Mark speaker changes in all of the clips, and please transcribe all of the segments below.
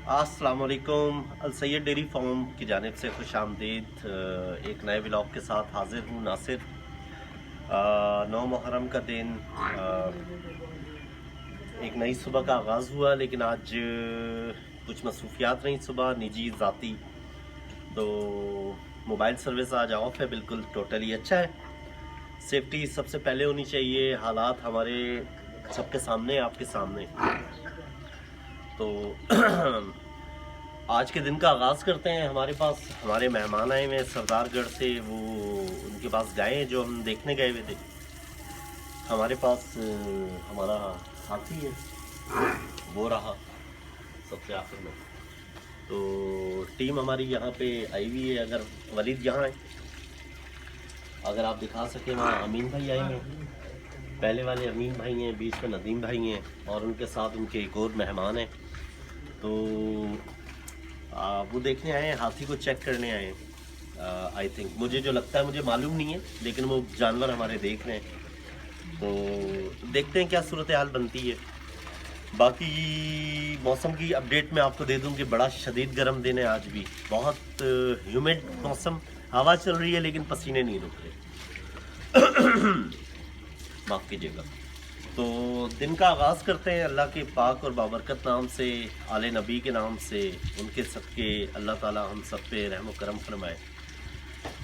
Speaker 1: अस्सलामुअलैकुम। अल Syed dairy farm की जानिब से खुश आमदीद। एक नए व्लॉग के साथ हाजिर हूँ नासिर। 9 मुहर्रम का दिन, एक नई सुबह का आगाज़ हुआ, लेकिन आज कुछ मसरूफियात रही सुबह निजी ज़ाती, तो मोबाइल सर्विस आज ऑफ है। बिल्कुल टोटली अच्छा है। सेफ्टी सबसे पहले होनी चाहिए। हालात हमारे सबके सामने, आपके सामने। तो आज के दिन का आगाज़ करते हैं। हमारे पास हमारे मेहमान आए हुए हैं सरदारगढ़ से। वो उनके पास गायें हैं जो हम देखने गए हुए थे। हमारे पास हमारा साथी है, वो रहा सबसे आखिर में। तो टीम हमारी यहाँ पे आई हुई है। अगर वलीद यहाँ है, अगर आप दिखा सकें, वहाँ अमीन भाई आए हैं। पहले वाले अमीन भाई हैं, बीच में नदीम भाई हैं, और उनके साथ उनके एक और मेहमान हैं। तो वो देखने आए हैं, हाथी को चेक करने आए हैं। आई थिंक, मुझे जो लगता है, मुझे मालूम नहीं है, लेकिन वो जानवर हमारे देख रहे हैं। तो देखते हैं क्या सूरत हाल बनती है। बाकी मौसम की अपडेट मैं आपको दे दूं कि बड़ा शदीद गर्म दिन है आज भी। बहुत ह्यूमिड मौसम, हवा चल रही है लेकिन पसीने नहीं रुक रहे। माफ़ कीजिएगा। तो दिन का आगाज़ करते हैं अल्लाह के पाक और बाबरकत नाम से, आले नबी के नाम से। उनके सदक़े अल्लाह ताला हम सब पे रहम व करम फरमाए,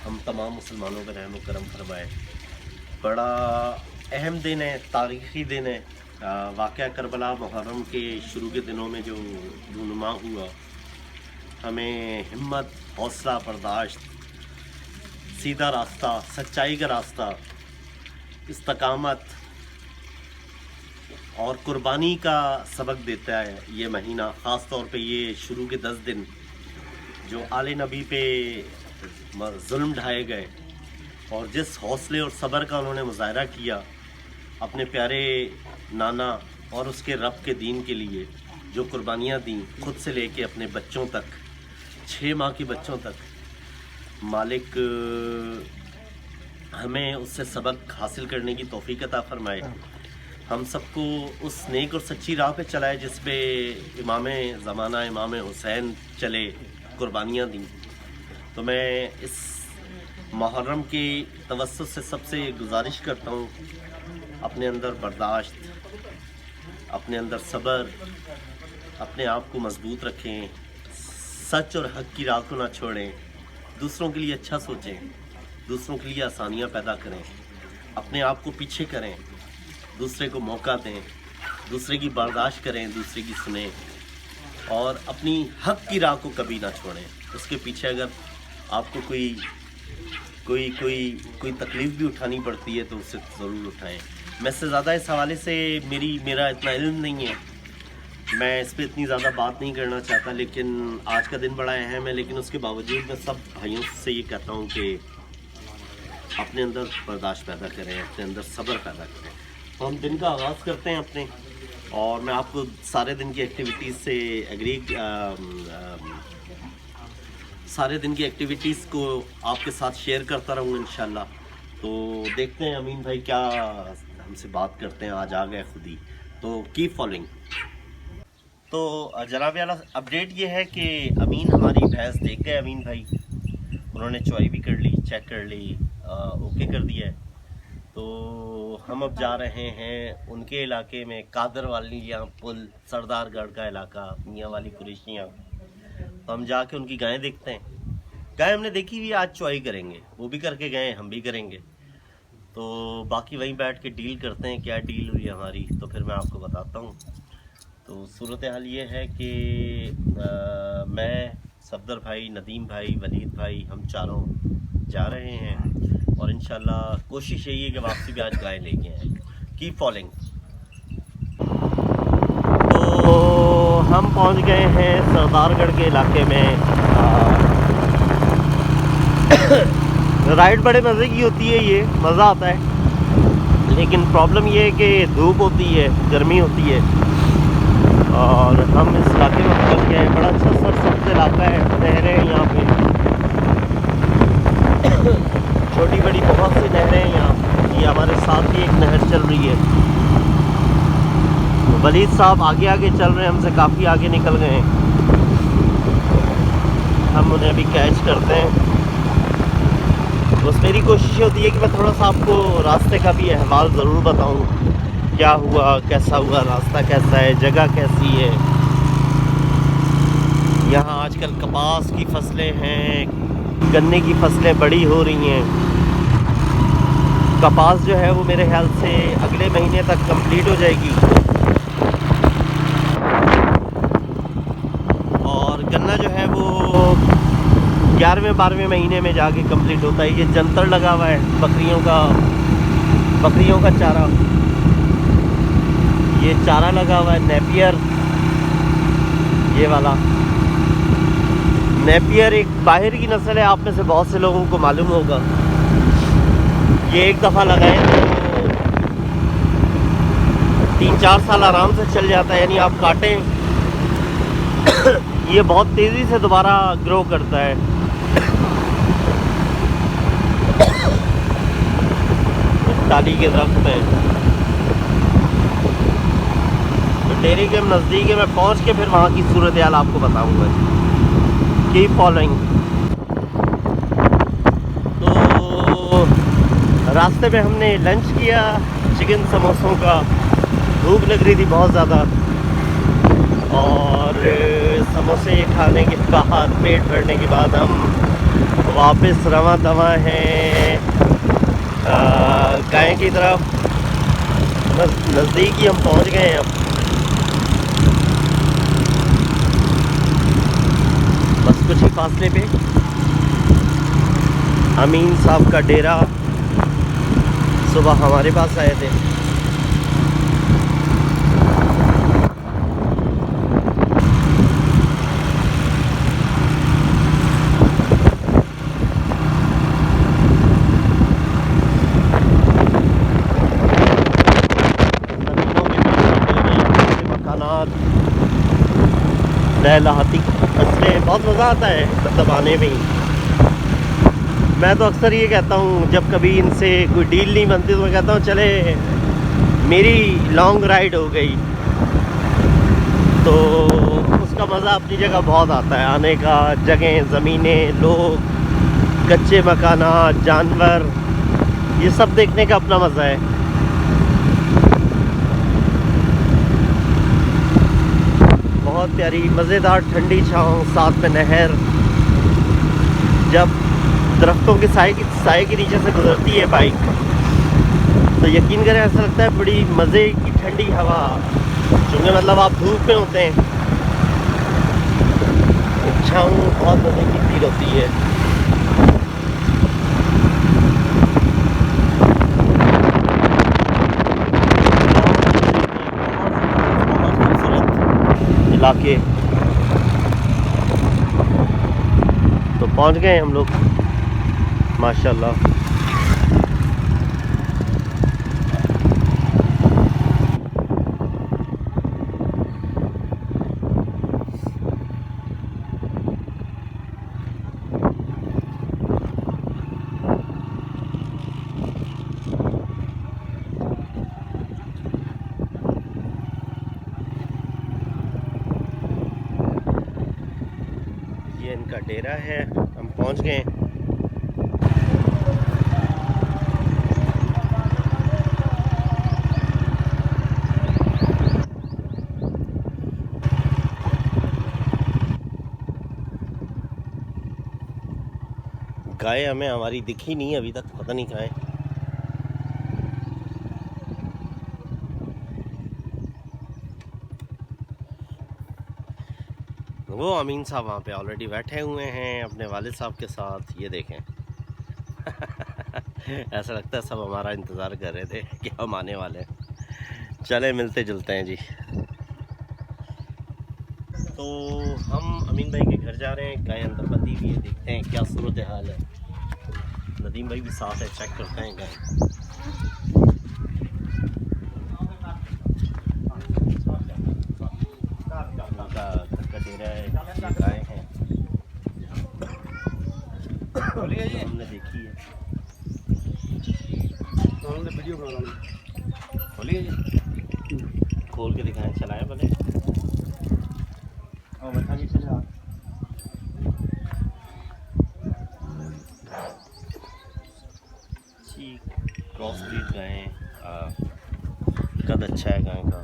Speaker 1: हम तमाम मुसलमानों पे रहम व करम फरमाए। बड़ा अहम दिन है, तारीख़ी दिन है। वाक़या करबला मुहर्रम के शुरू के दिनों में जो रूनुमा हुआ, हमें हिम्मत, हौसला, बर्दाश्त, सीधा रास्ता, सच्चाई का रास्ता, इस्तकामत और कुर्बानी का सबक देता है ये महीना। ख़ास तौर पे ये शुरू के 10 दिन जो आले नबी पे जुल्म ढाए गए, और जिस हौसले और सब्र का उन्होंने मुजाहरा किया अपने प्यारे नाना और उसके रब के दीन के लिए, जो कुर्बानियाँ दी, खुद से लेके अपने बच्चों तक, 6 माह के बच्चों तक। मालिक हमें उससे सबक हासिल करने की तौफीक अता फरमाए। हम सबको उस नेक और सच्ची राह पे चलाए जिस पे इमाम ज़माना इमाम हुसैन चले, कुर्बानियाँ दी। तो मैं इस मुहर्रम की तवस्सुत से सबसे गुजारिश करता हूँ, अपने अंदर बर्दाश्त, अपने अंदर सब्र, अपने आप को मजबूत रखें, सच और हक़ की राह को ना छोड़ें, दूसरों के लिए अच्छा सोचें, दूसरों के लिए आसानियाँ पैदा करें, अपने आप को पीछे करें, दूसरे को मौका दें, दूसरे की बर्दाश्त करें, दूसरे की सुनें, और अपनी हक़ की राह को कभी ना छोड़ें। उसके पीछे अगर आपको कोई तकलीफ़ भी उठानी पड़ती है तो उसे ज़रूर उठाएं। मैं इससे ज़्यादा इस हवाले से मेरा इतना इल्म नहीं है, मैं इस पर इतनी ज़्यादा बात नहीं करना चाहता, लेकिन आज का दिन बड़ा अहम है। लेकिन उसके बावजूद मैं सब भाइयों से ये कहता हूँ कि अपने अंदर बर्दाश्त पैदा करें, अपने अंदर सब्र पैदा करें। तो हम दिन का आगाज़ करते हैं अपने, और मैं आपको सारे दिन की एक्टिविटीज़ को आपके साथ शेयर करता रहूँगा इंशाल्लाह। तो देखते हैं अमीन भाई क्या हमसे बात करते हैं। आज आ गए खुद ही, तो कीप फॉलोइंग। तो जनाब वाला अपडेट ये है कि अमीन हमारी भैंस देख गए। अमीन भाई उन्होंने चुआई भी कर ली, चेक कर ली, ओके कर दिया है। तो हम अब जा रहे हैं उनके इलाके में, कादर वाली यहाँ पुल, सरदारगढ़ का इलाका, मियाँ वाली कुरैशियाँ। तो हम जाके उनकी गायें देखते हैं। गाय हमने देखी हुई, आज चुआई करेंगे, वो भी करके गए, हम भी करेंगे। तो बाकी वहीं बैठ के डील करते हैं, क्या डील हुई हमारी, तो फिर मैं आपको बताता हूँ। तो सूरत हाल ये है कि मैं, सफदर भाई, नदीम भाई, वलीद भाई, हम चारों जा रहे हैं, और इंशाल्लाह कोशिश यही है कि वापसी भी आज गाय लेके आए। Keep following. तो हम पहुंच गए हैं सरदारगढ़ के इलाके में। राइड बड़े मज़े की होती है, ये मज़ा आता है, लेकिन प्रॉब्लम ये है कि धूप होती है, गर्मी होती है, और हम इस इलाके में पहुंच गए हैं। बड़ा अच्छा सरसब्ज़ इलाका है, नहरें हैं यहाँ पे, छोटी बड़ी बहुत सी नहरें हैं यहाँ। ये हमारे साथ ही एक नहर चल रही है। तो वलीद साहब आगे आगे चल रहे हैं, हमसे काफ़ी आगे निकल गए हैं। हम उन्हें अभी कैच करते हैं। बस मेरी कोशिश होती है कि मैं थोड़ा सा आपको रास्ते का भी अहवाल ज़रूर बताऊं, क्या हुआ, कैसा हुआ, रास्ता कैसा है, जगह कैसी है। यहाँ आजकल कपास की फसलें हैं, गन्ने की फसलें बड़ी हो रही हैं। कपास जो है वो मेरे ख्याल से अगले महीने तक कंप्लीट हो जाएगी और गन्ना जो है वो 11वें-12वें महीने में जाके कंप्लीट होता है। ये जंतर लगा हुआ है बकरियों का चारा, ये चारा लगा हुआ है नेपियर, ये वाला नेपियर एक बाहर की नस्ल है, आप में से बहुत से लोगों को मालूम होगा। ये एक दफ़ा लगाए तो 3-4 साल आराम से चल जाता है, यानी आप काटें ये बहुत तेज़ी से दोबारा ग्रो करता है। टाली के दरख्त हैं तो डेयरी के नज़दीक है, मैं पहुंच के फिर वहाँ की सूरत हाल आपको बताऊंगा। Keep following. तो रास्ते में हमने लंच किया चिकन समोसों का, भूख लग रही थी बहुत ज़्यादा और समोसे खाने के बाद पेट भरने के बाद हम वापस रवा दवा हैं गाय की तरफ। बस नज़दीक ही हम पहुंच गए हैं अब, बस कुछ ही फासले पे अमीन साहब का डेरा। सुबह हमारे पास आए थे। लहलहाती फसलें, बहुत मज़ा आता है मतलब आने में ही। मैं तो अक्सर ये कहता हूँ जब कभी इनसे कोई डील नहीं बनती तो मैं कहता हूँ चले मेरी लॉन्ग राइड हो गई, तो उसका मज़ा अपनी जगह बहुत आता है आने का। जगह, ज़मीनें, लोग, कच्चे मकानात, जानवर, ये सब देखने का अपना मज़ा है। बहुत प्यारी मज़ेदार ठंडी छाँव, साथ में नहर, जब दरख्तों के साए के नीचे से गुजरती है बाइक तो यकीन करें ऐसा लगता है बड़ी मज़े की ठंडी हवा। चूँकि मतलब आप धूप में होते हैं, छाँव बहुत मज़े की फील होती है। इलाके तो पहुंच गए हम लोग माशाल्लाह। ये इनका डेरा है, हम पहुंच गए। गाय हमें हमारी दिखी नहीं अभी तक, पता नहीं कहाँ है। वो अमीन साहब वहाँ पे ऑलरेडी बैठे हुए हैं अपने वालिद साहब के साथ, ये देखें ऐसा लगता है सब हमारा इंतज़ार कर रहे थे कि हम आने वाले हैं। चले मिलते जुलते हैं जी। तो हम अमीन भाई के घर जा रहे हैं, गाय अंदर बंधी हुई है, देखते हैं क्या सूरत हाल है। नदीम भाई भी साथ है, चेक करते हैं गाय। गाय हैं हमने देखी है, तो हमने वीडियो बना खोलिए जी, खोल के दिखाएं, चलाएं भले और बैठा भी चला। कद अच्छा है गाय का।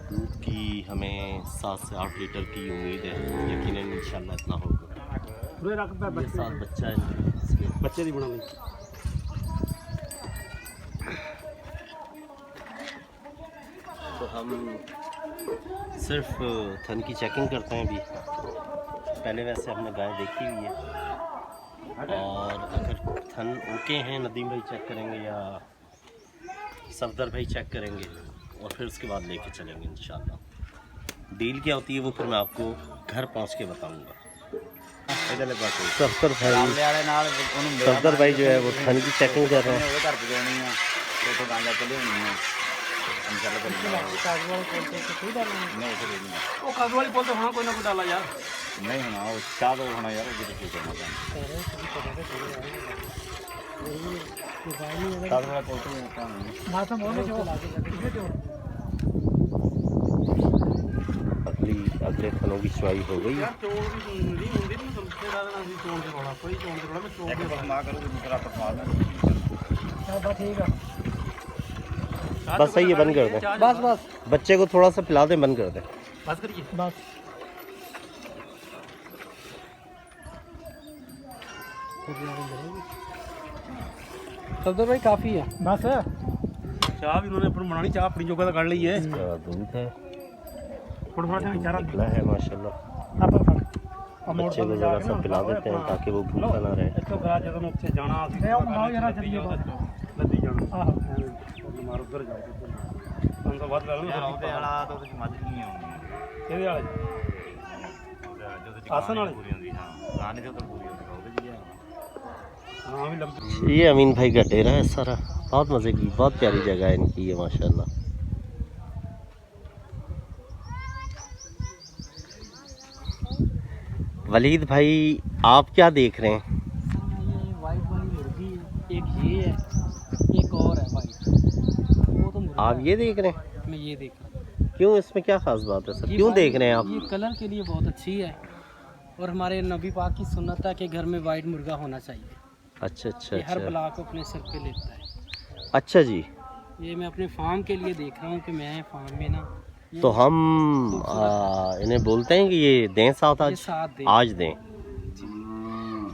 Speaker 1: दूध की हमें 7 से 8 लीटर की उम्मीद है, यकीनन इंशाल्लाह इतना होगा। ये 7 बच्चा है इसके
Speaker 2: बच्चे नहीं बना।
Speaker 1: तो हम सिर्फ थन की चेकिंग करते हैं अभी। पहले वैसे हमने गाय देखी हुई है, और अगर थन ओके हैं नदीम भाई चेक करेंगे या सफदर भाई चेक करेंगे, और फिर उसके बाद लेके चलेंगे इंशाल्लाह। डील क्या होती है वो फिर मैं आपको घर पहुंच के बताऊंगा। सफदर भाई जो है वो थन की चेकिंग कर रहे हैं।
Speaker 2: नहीं होना वो चाह तो होना यार,
Speaker 1: अगले थनों की चुवाई हो गई। बस सही है, बंद कर दें।
Speaker 3: बस बस
Speaker 1: बच्चे को थोड़ा सा पिला दें, बंद कर दें।
Speaker 3: बस करिए बस। सफदर भाई काफ़ी है बस।
Speaker 2: चाह भी उन्होंने अपनी बनानी, चाह अपनी जोगा कर ली है।
Speaker 1: दूध है
Speaker 2: थोड़ा सा चारा
Speaker 1: निकला है माशाल्लाह। बच्चे को ज़रा सा पिला देते हैं ताकि वो भूखा ना रहे।
Speaker 2: ਇੱਥੋਂ ਕਰਾ ਜਦੋਂ ਉੱਥੇ ਜਾਣਾ ਅਸੀਂ ਲੱਦੀ ਜਾਣਾ ਮਾਰ ਉਧਰ ਜਾਓ ਤੁਹਾਨੂੰ ਤਾਂ ਵੱਧ ਲੈ ਲਓ। ਉਹਦੇ ਵਾਲਾ ਤਾਂ ਉਹਦੇ ਚ ਮੱਝ ਨਹੀਂ ਆਉਂਦੀ, ਇਹਦੇ ਵਾਲੇ ਆਸਨ ਵਾਲੇ ਪੂਰੀ ਹੁੰਦੀ। ਹਾਂ ਲਾਣੇ ਤੇ ਉਧਰ ਪੂਰੀ ਹੁੰਦੀ ਉਹਦੇ ਚ हाँ भी लंबी।
Speaker 1: ये अमीन भाई का डेरा है सारा, बहुत मज़े की, बहुत प्यारी जगह है इनकी ये माशाल्लाह। वलीद भाई आप क्या देख रहे हैं?
Speaker 3: ये वाइट वाली मुर्गी है, एक ये है, एक और है वाइट। वो तो मुर्गा
Speaker 1: आप
Speaker 3: है।
Speaker 1: ये देख रहे हैं?
Speaker 3: मैं ये देख रहा हूँ।
Speaker 1: क्यों, इसमें क्या खास बात है सर,
Speaker 3: ये
Speaker 1: क्यों
Speaker 3: वाइट-
Speaker 1: देख रहे हैं आप?
Speaker 3: ये कलर के लिए बहुत अच्छी है, और हमारे नबी पाक की सुन्नत है कि घर में वाइट मुर्गा होना चाहिए।
Speaker 1: अच्छा अच्छा
Speaker 3: ये हर
Speaker 1: अच्छा
Speaker 3: बला को अपने सर पे लेता है।
Speaker 1: अच्छा जी।
Speaker 3: ये मैं अपने फार्म के लिए देख रहा हूँ कि मैं फार्म में ना ये-
Speaker 1: तो हम इन्हें बोलते हैं कि ये दें साथ
Speaker 3: ये
Speaker 1: आज,
Speaker 3: साथ दे।
Speaker 1: आज दें।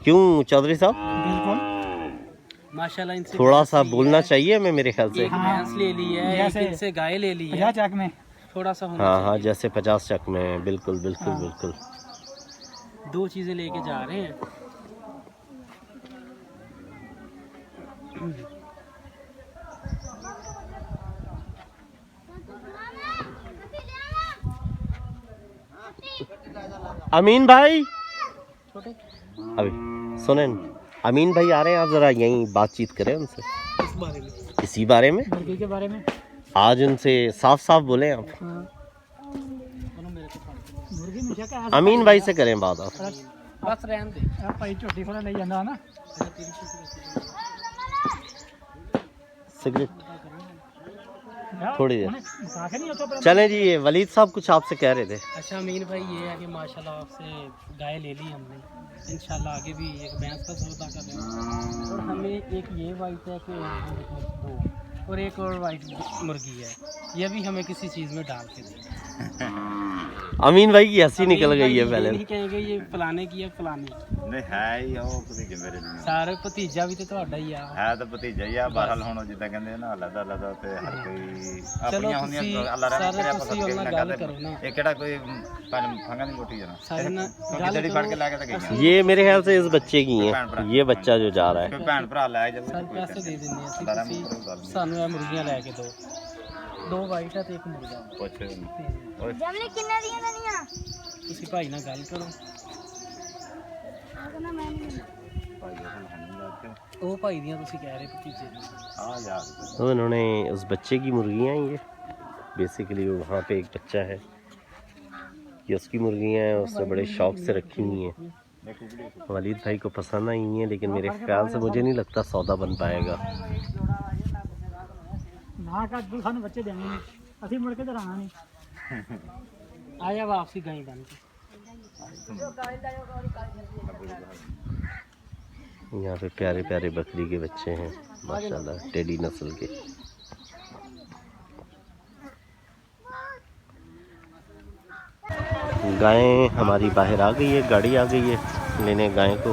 Speaker 1: क्यों चौधरी साहब,
Speaker 3: बिल्कुल माशाल्लाह इनसे
Speaker 1: थोड़ा
Speaker 3: भैंस
Speaker 1: सा
Speaker 3: ली
Speaker 1: बोलना
Speaker 3: है,
Speaker 1: चाहिए हमें मेरे ख्याल से।
Speaker 3: एक भैंस ले ली है, एक इनसे गाय ले ली है।
Speaker 4: चक में
Speaker 3: थोड़ा सा होना
Speaker 1: हाँ हाँ,
Speaker 3: चाहिए।
Speaker 1: जैसे 50 चक में, बिल्कुल बिल्कुल
Speaker 4: हाँ।
Speaker 1: बिल्कुल।
Speaker 3: दो चीज़ें लेके जा रहे हैं।
Speaker 1: अमीन भाई,
Speaker 3: छोटे
Speaker 1: अभी सुने, अमीन भाई आ रहे हैं, आप ज़रा यहीं बातचीत करें उनसे
Speaker 3: इस बारे में,
Speaker 1: इसी बारे में।
Speaker 4: मुर्गी के बारे में।
Speaker 1: आज उनसे साफ साफ बोले आप।
Speaker 4: हाँ।
Speaker 3: दोनों मेरे को फाड़
Speaker 4: मुर्गी मुझे क्या
Speaker 1: अमीन भाई से करें बात आप।
Speaker 3: दो। बस रहने दे।
Speaker 4: भाई झोटी खोला नहीं जाता ना।
Speaker 1: सिगरेट थोड़ी देर
Speaker 4: काके नहीं होता
Speaker 1: चलें जी। ये वलीद साहब कुछ आपसे कह रहे थे।
Speaker 3: अच्छा अमीन भाई, ये है कि माशाल्लाह आपसे गाय ले ली हमने, इंशाल्लाह आगे भी एक भैंस का सौदा कर रहे हैं। और हमें एक ये वाइट है कि दो, और एक और वाइट मुर्गी है, ये भी हमें किसी चीज़ में डाल के दें।
Speaker 1: अमीन भाई की हंसी निकल
Speaker 3: अमीन
Speaker 1: गई है
Speaker 3: भाई
Speaker 1: पहले।
Speaker 3: ये नहीं कहेंगे ये फलाने की है फलाने
Speaker 2: नहीं है ही ਉਹ ਭਤੀਜੇ ਮੇਰੇ ਲਈ
Speaker 3: सारे भतीजा भी तो ਤੁਹਾਡਾ ਹੀ ਆ।
Speaker 2: ਹੈ ਤਾਂ ਭਤੀਜਾ ਹੀ ਆ। ਬਹਰਹਾਲ ਹੁਣ ਜਿੱਦਾਂ ਕਹਿੰਦੇ ਨਾ ਅਲੱਗ ਅਲੱਗ ਤੇ ਹਰ ਕੋਈ ਆਪਣੀਆਂ ਹੁੰਦੀਆਂ।
Speaker 3: ਤੁਸੀਂ-
Speaker 2: ਅੱਲਾ ਰਹਿਮ
Speaker 3: ਸਾਰੇ
Speaker 2: ਕਰੇ ਆਪਾਂ
Speaker 3: ਤੁਸੀਂ
Speaker 2: ਸਦਕੇ
Speaker 3: ਉਹਨਾਂ
Speaker 2: ਨਾ
Speaker 3: ਗੱਲ
Speaker 2: ਕਰਦੇ।
Speaker 3: ਕਰੋ ਨਾ।
Speaker 2: ਇਹ ਕਿਹੜਾ ਕੋਈ ਫੰਗਾ ਦੀ ਰੋਟੀ ਜਾਣਾ
Speaker 3: सारे ना
Speaker 2: ਕਿਉਂਕਿ ਜਿਹੜੀ ਫੜ ਕੇ ਲੈ ਕੇ ਤਾਂ ਗਈਆਂ।
Speaker 1: ये मेरे ख्याल से इस बच्चे की हैं, ये बच्चा जो जा रहा है।
Speaker 2: ਕੋਈ ਭੈਣ ਭਰਾ ਲੈ ਜਾਵੇ
Speaker 3: सर पैसे दे देने
Speaker 2: ਅੱਲਾ
Speaker 3: ਅਸੀਂ,
Speaker 2: ਰਹਿਮ
Speaker 3: ਤੁਸੀਂ
Speaker 2: ਕਰੇ ਗੱਲ ਨਹੀਂ।
Speaker 3: ਸਾਨੂੰ ਇਹ ਮੁਰਗੀਆਂ ਲੈ ਕੇ ਦਿਓ। ਦੋ ਵਾਈਟ ਆ ਤੇ ਇੱਕ ਮੁਰਗਾ।
Speaker 2: ਪੁੱਛ
Speaker 3: ਤੇ
Speaker 5: ਜਮਲੇ ਕਿੰਨੇ ਦੀਆਂ ਲੈਣੀਆਂ?
Speaker 3: ਤੁਸੀਂ ਭਾਈ ਨਾਲ ਗੱਲ ਕਰੋ।
Speaker 5: ਕਹਿੰਦਾ ਮੈਂ ਨਹੀਂ ਲੈਣੀ।
Speaker 3: ਉਹ ਭਾਈ ਦੀਆਂ ਤੁਸੀਂ ਕਹਿ ਰਹੇ ਭਤੀਜੇ ਦੀਆਂ।
Speaker 2: ਆ ਯਾਰ
Speaker 1: तो इन्होंने उस बच्चे की मुर्गियाँ हैं ये बेसिकली, वहाँ पे एक बच्चा है, ये उसकी मुर्गियाँ हैं, उसने बड़े शौक से रखी हुई हैं। वलीद भाई को पसंद आई हैं, लेकिन मेरे ख्याल से मुझे नहीं लगता सौदा बन पाएगा।
Speaker 4: ना का दूध खाने बच्चे देंगे नहीं, असि मुड़ के तो रहना नहीं।
Speaker 3: आया वापसी गई बन के।
Speaker 1: यहाँ पे प्यारे प्यारे बकरी के बच्चे हैं माशाल्लाह, टेडी नस्ल के। गायें हमारी बाहर आ गई है, गाड़ी आ गई है लेने गाय को।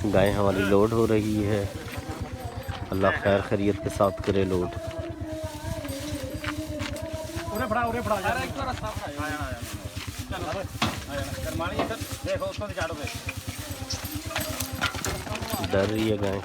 Speaker 1: गाय हमारी लोड हो रही है, अल्लाह खैर खैरियत के साथ करे लोड। डर रही है गाय।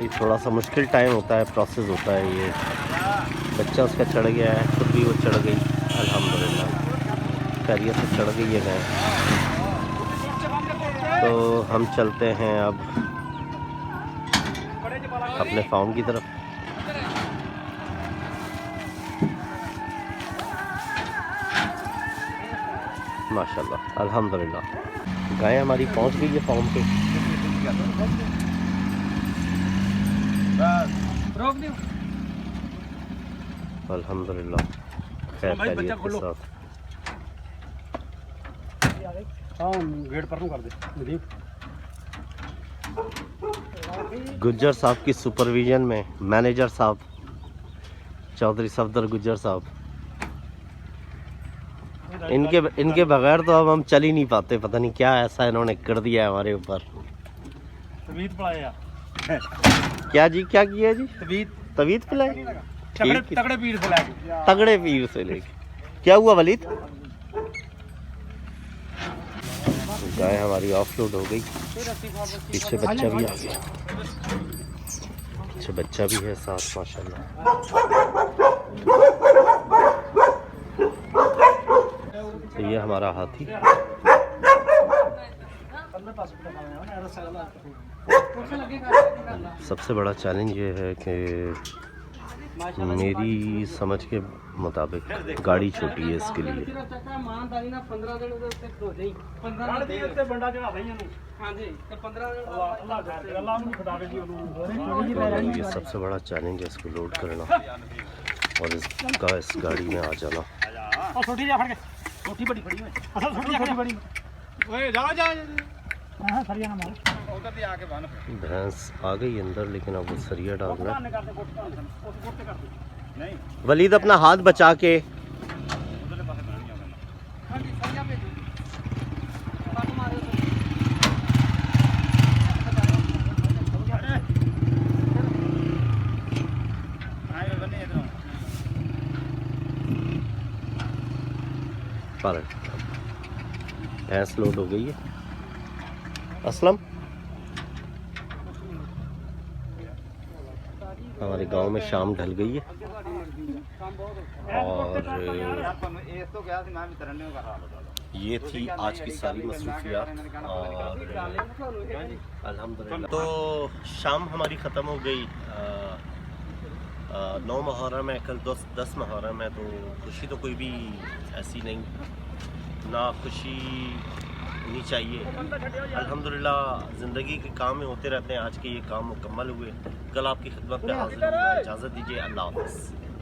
Speaker 1: ये थोड़ा सा मुश्किल टाइम होता है, प्रोसेस होता है। ये बच्चा उसका चढ़ गया है, खुद भी वो चढ़ गई, अल्हम्दुलिल्लाह खैरियत से चढ़ गई है गाय। तो हम चलते हैं अब अपने फार्म की तरफ। माशाल्लाह अल्हम्दुलिल्लाह गाय हमारी पहुंच गई है फार्म पे। अल्हम्दुलिल्लाह खैर खैरियत के साथ।
Speaker 2: गेट पर कर दे।
Speaker 1: गुज्जर साहब की सुपरविजन में मैनेजर साहब चौधरी सफदर गुज्जर साहब, इनके बगैर तो अब हम चल ही नहीं पाते। पता नहीं क्या ऐसा इन्होंने कर दिया है हमारे ऊपर।
Speaker 2: तबीयत पड़ाया
Speaker 1: क्या जी, क्या किया जी? तबीयत पिलाई।
Speaker 2: तगड़े पीर से लेके
Speaker 1: तगड़े पीर से लेके। क्या हुआ वलीद? गाय हमारी ऑफलोड हो गई। पीछे बच्चा भी आ गया, पीछे बच्चा भी है साथ माशाल्लाह। तो ये हमारा हाथी। सबसे बड़ा चैलेंज ये है कि मेरी समझ के मुताबिक गाड़ी छोटी है इसके लिए। ये सबसे बड़ा चैलेंज है इसको लोड करना और इसका इस गाड़ी में आ जाना। भैंस आ गई अंदर, लेकिन अब वो सरिया डाल रहा है। वलीद अपना हाथ बचा के। भैंस लोड हो गई है। असलम हमारे गांव में शाम ढल गई है और ये थी आज की सारी मसरूफियात और अल्हम्दुलिल्लाह। तो शाम हमारी ख़त्म हो गई। 9 मुहर्रम है, कल 10 मुहर्रम है। तो खुशी तो कोई भी ऐसी नहीं, ना खुशी होनी चाहिए। अल्हम्दुलिल्लाह ज़िंदगी के काम में होते रहते हैं। आज के ये काम मुकम्मल हुए, कल आपकी खिदमत में हाजिर होगा। इजाज़त दीजिए, अल्लाह हाफ़िज़।